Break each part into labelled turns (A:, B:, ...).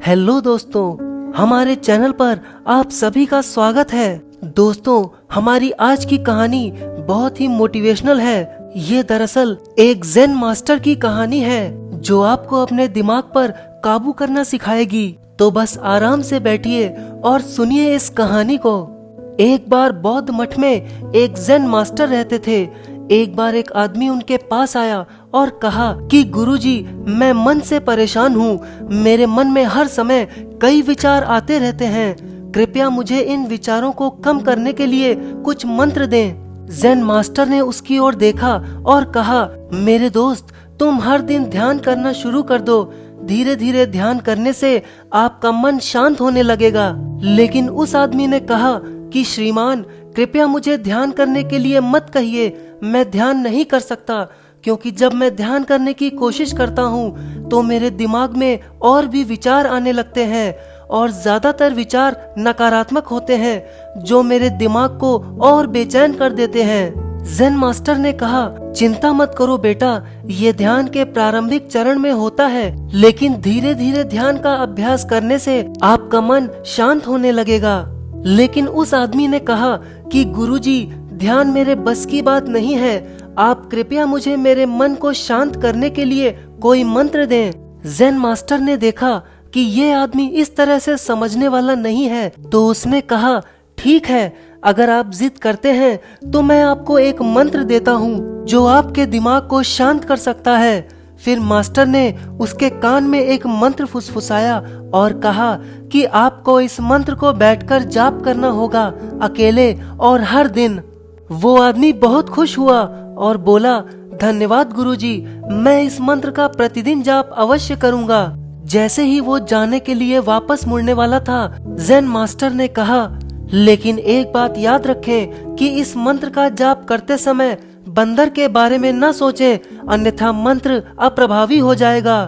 A: Hello दोस्तों, हमारे channel पर आप सभी का स्वागत है। दोस्तों, हमारी आज की कहानी बहुत ही मोटिवेशनल है। ये दरअसल एक ज़ेन मास्टर की कहानी है जो आपको अपने दिमाग पर काबू करना सिखाएगी। तो बस आराम से बैठिए और सुनिए इस कहानी को। एक बार बौद्ध मठ में एक ज़ेन मास्टर रहते थे। एक बार एक आदमी उनके पास आया और कहा कि गुरुजी, मैं मन से परेशान हूँ। मेरे मन में हर समय कई विचार आते रहते हैं। कृपया मुझे इन विचारों को कम करने के लिए कुछ मंत्र दें। ज़ेन मास्टर ने उसकी ओर देखा और कहा, मेरे दोस्त, तुम हर दिन ध्यान करना शुरू कर दो। धीरे धीरे ध्यान करने से आपका मन शांत होने लगेगा। लेकिन उस आदमी ने कहा कि श्रीमान, कृपया मुझे ध्यान करने के लिए मत कहिए। मैं ध्यान नहीं कर सकता, क्योंकि जब मैं ध्यान करने की कोशिश करता हूँ तो मेरे दिमाग में और भी विचार आने लगते हैं और ज्यादातर विचार नकारात्मक होते हैं जो मेरे दिमाग को और बेचैन कर देते हैं। ज़ेन मास्टर ने कहा, चिंता मत करो बेटा, ये ध्यान के प्रारंभिक चरण में होता है, लेकिन धीरे धीरे ध्यान का अभ्यास करने से आपका मन शांत होने लगेगा। लेकिन उस आदमी ने कहा कि गुरुजी, ध्यान मेरे बस की बात नहीं है। आप कृपया मुझे मेरे मन को शांत करने के लिए कोई मंत्र दें। ज़ेन मास्टर ने देखा कि ये आदमी इस तरह से समझने वाला नहीं है, तो उसने कहा, ठीक है, अगर आप जिद करते हैं तो मैं आपको एक मंत्र देता हूँ जो आपके दिमाग को शांत कर सकता है। फिर मास्टर ने उसके कान में एक मंत्र फुसफुसाया और कहा कि आपको इस मंत्र को बैठकर जाप करना होगा, अकेले और हर दिन। वो आदमी बहुत खुश हुआ और बोला, धन्यवाद गुरुजी, मैं इस मंत्र का प्रतिदिन जाप अवश्य करूंगा। जैसे ही वो जाने के लिए वापस मुड़ने वाला था, ज़ेन मास्टर ने कहा, लेकिन एक बात याद रखें कि इस मंत्र का जाप करते समय बंदर के बारे में न सोचें, अन्यथा मंत्र अप्रभावी हो जाएगा।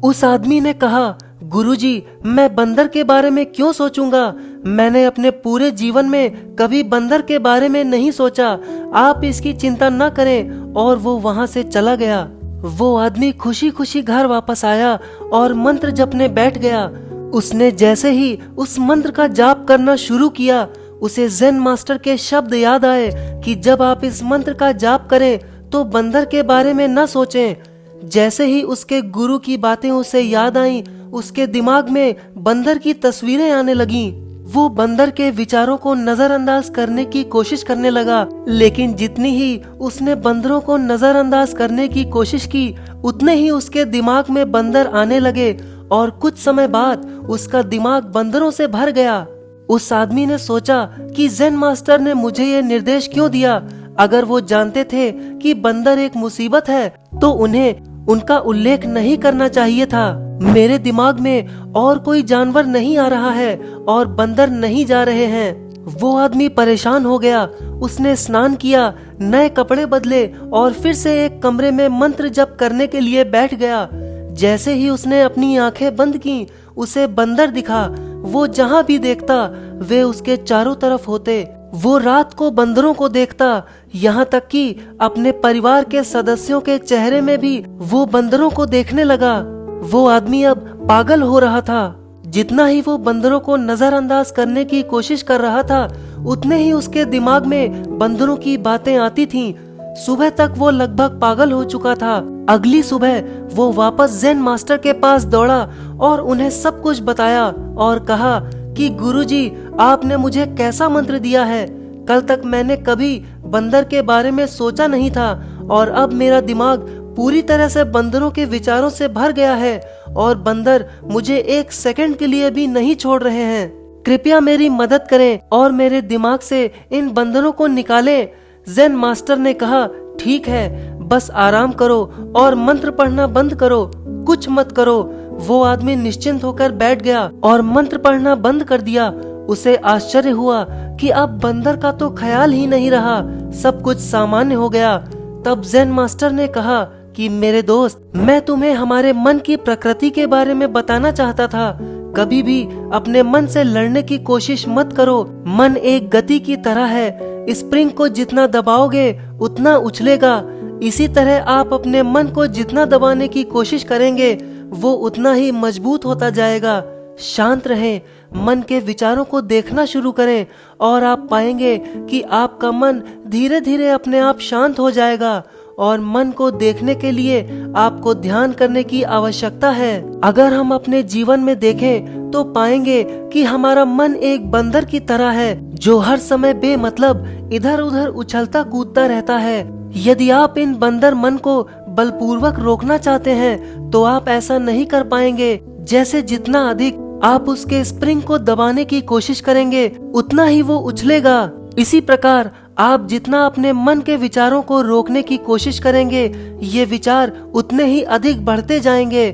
A: उस आदमी ने कहा, गुरुजी, मैं बंदर के बारे में क्यों सोचूंगा? मैंने अपने पूरे जीवन में कभी बंदर के बारे में नहीं सोचा। आप इसकी चिंता न करें। और वो वहाँ से चला गया। वो आदमी खुशी खुशी घर वापस आया और मंत्र जपने बैठ गया। उसने जैसे ही उस मंत्र का जाप करना शुरू किया, उसे ज़ेन मास्टर के शब्द याद आए कि जब आप इस मंत्र का जाप करें तो बंदर के बारे में न सोचें। जैसे ही उसके गुरु की बातें उसे याद आईं, उसके दिमाग में बंदर की तस्वीरें आने लगीं। वो बंदर के विचारों को नजरअंदाज करने की कोशिश करने लगा, लेकिन जितनी ही उसने बंदरों को नजरअंदाज करने की कोशिश की, उतने ही उसके दिमाग में बंदर आने लगे और कुछ समय बाद उसका दिमाग बंदरों से भर गया। उस आदमी ने सोचा कि ज़ेन मास्टर ने मुझे ये निर्देश क्यों दिया? अगर वो जानते थे कि बंदर एक मुसीबत है तो उन्हें उनका उल्लेख नहीं करना चाहिए था। मेरे दिमाग में और कोई जानवर नहीं आ रहा है और बंदर नहीं जा रहे हैं। वो आदमी परेशान हो गया। उसने स्नान किया, नए कपड़े बदले और फिर से एक कमरे में मंत्र जप करने के लिए बैठ गया। जैसे ही उसने अपनी आंखें बंद की, उसे बंदर दिखा। वो जहाँ भी देखता वे उसके चारों तरफ होते। वो रात को बंदरों को देखता, यहाँ तक कि अपने परिवार के सदस्यों के चेहरे में भी वो बंदरों को देखने लगा। वो आदमी अब पागल हो रहा था। जितना ही वो बंदरों को नजरअंदाज करने की कोशिश कर रहा था, उतने ही उसके दिमाग में बंदरों की बातें आती थीं। सुबह तक वो लगभग पागल हो चुका था। अगली सुबह वो वापस ज़ेन मास्टर के पास दौड़ा और उन्हें सब कुछ बताया और कहा कि गुरुजी, आपने मुझे कैसा मंत्र दिया है? कल तक मैंने कभी बंदर के बारे में सोचा नहीं था और अब मेरा दिमाग पूरी तरह से बंदरों के विचारों से भर गया है और बंदर मुझे एक सेकंड के लिए भी नहीं छोड़ रहे हैं। कृपया मेरी मदद करें और मेरे दिमाग से इन बंदरों को निकालें। ज़ेन मास्टर ने कहा, ठीक है, बस आराम करो और मंत्र पढ़ना बंद करो, कुछ मत करो। वो आदमी निश्चिंत होकर बैठ गया और मंत्र पढ़ना बंद कर दिया। उसे आश्चर्य हुआ कि अब बंदर का तो ख्याल ही नहीं रहा, सब कुछ सामान्य हो गया। तब ज़ेन मास्टर ने कहा कि मेरे दोस्त, मैं तुम्हें हमारे मन की प्रकृति के बारे में बताना चाहता था। कभी भी अपने मन से लड़ने की कोशिश मत करो। मन एक गति की तरह है, स्प्रिंग को जितना दबाओगे उतना उछलेगा। इसी तरह आप अपने मन को जितना दबाने की कोशिश करेंगे वो उतना ही मजबूत होता जाएगा। शांत रहें, मन के विचारों को देखना शुरू करें और आप पाएंगे कि आपका मन धीरे धीरे अपने आप शांत हो जाएगा। और मन को देखने के लिए आपको ध्यान करने की आवश्यकता है। अगर हम अपने जीवन में देखें तो पाएंगे कि हमारा मन एक बंदर की तरह है जो हर समय बेमतलब इधर उधर उछलता कूदता रहता है। यदि आप इन बंदर मन को बलपूर्वक रोकना चाहते हैं तो आप ऐसा नहीं कर पाएंगे। जैसे जितना अधिक आप उसके स्प्रिंग को दबाने की कोशिश करेंगे उतना ही वो उछलेगा। इसी प्रकार आप जितना अपने मन के विचारों को रोकने की कोशिश करेंगे ये विचार उतने ही अधिक बढ़ते जाएंगे।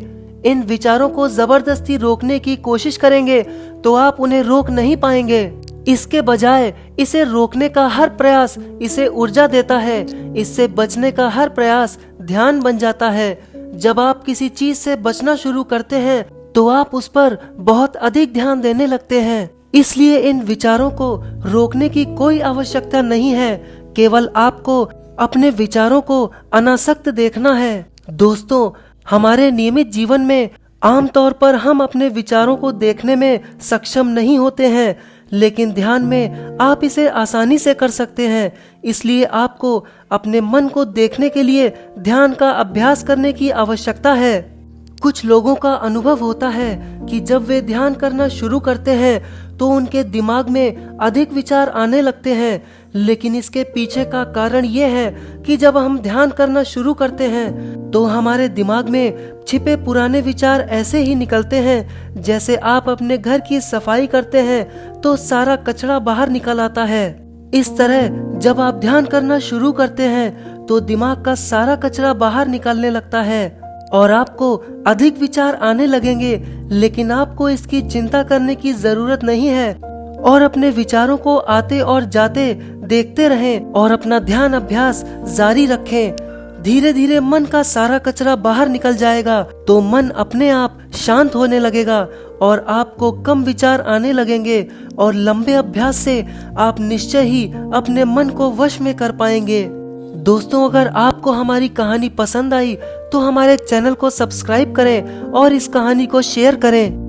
A: इन विचारों को जबरदस्ती रोकने की कोशिश करेंगे तो आप उन्हें रोक नहीं पाएंगे। इसके बजाय इसे रोकने का हर प्रयास इसे ऊर्जा देता है। इससे बचने का हर प्रयास ध्यान बन जाता है। जब आप किसी चीज से बचना शुरू करते हैं तो आप उस पर बहुत अधिक ध्यान देने लगते हैं। इसलिए इन विचारों को रोकने की कोई आवश्यकता नहीं है, केवल आपको अपने विचारों को अनासक्त देखना है। दोस्तों, हमारे नियमित जीवन में आमतौर पर हम अपने विचारों को देखने में सक्षम नहीं होते हैं, लेकिन ध्यान में आप इसे आसानी से कर सकते हैं। इसलिए आपको अपने मन को देखने के लिए ध्यान का अभ्यास करने की आवश्यकता है। कुछ लोगों का अनुभव होता है कि जब वे ध्यान करना शुरू करते हैं तो उनके दिमाग में अधिक विचार आने लगते हैं, लेकिन इसके पीछे का कारण ये है कि जब हम ध्यान करना शुरू करते हैं तो हमारे दिमाग में छिपे पुराने विचार ऐसे ही निकलते हैं जैसे आप अपने घर की सफाई करते हैं तो सारा कचरा बाहर निकल आता है। इस तरह जब आप ध्यान करना शुरू करते हैं तो दिमाग का सारा कचरा बाहर निकलने लगता है और आपको अधिक विचार आने लगेंगे, लेकिन आपको इसकी चिंता करने की जरूरत नहीं है और अपने विचारों को आते और जाते देखते रहें और अपना ध्यान अभ्यास जारी रखें। धीरे धीरे मन का सारा कचरा बाहर निकल जाएगा तो मन अपने आप शांत होने लगेगा और आपको कम विचार आने लगेंगे और लंबे अभ्यास से आप निश्चय ही अपने मन को वश में कर पाएंगे। दोस्तों, अगर आपको हमारी कहानी पसंद आई तो हमारे चैनल को सब्सक्राइब करें और इस कहानी को शेयर करें।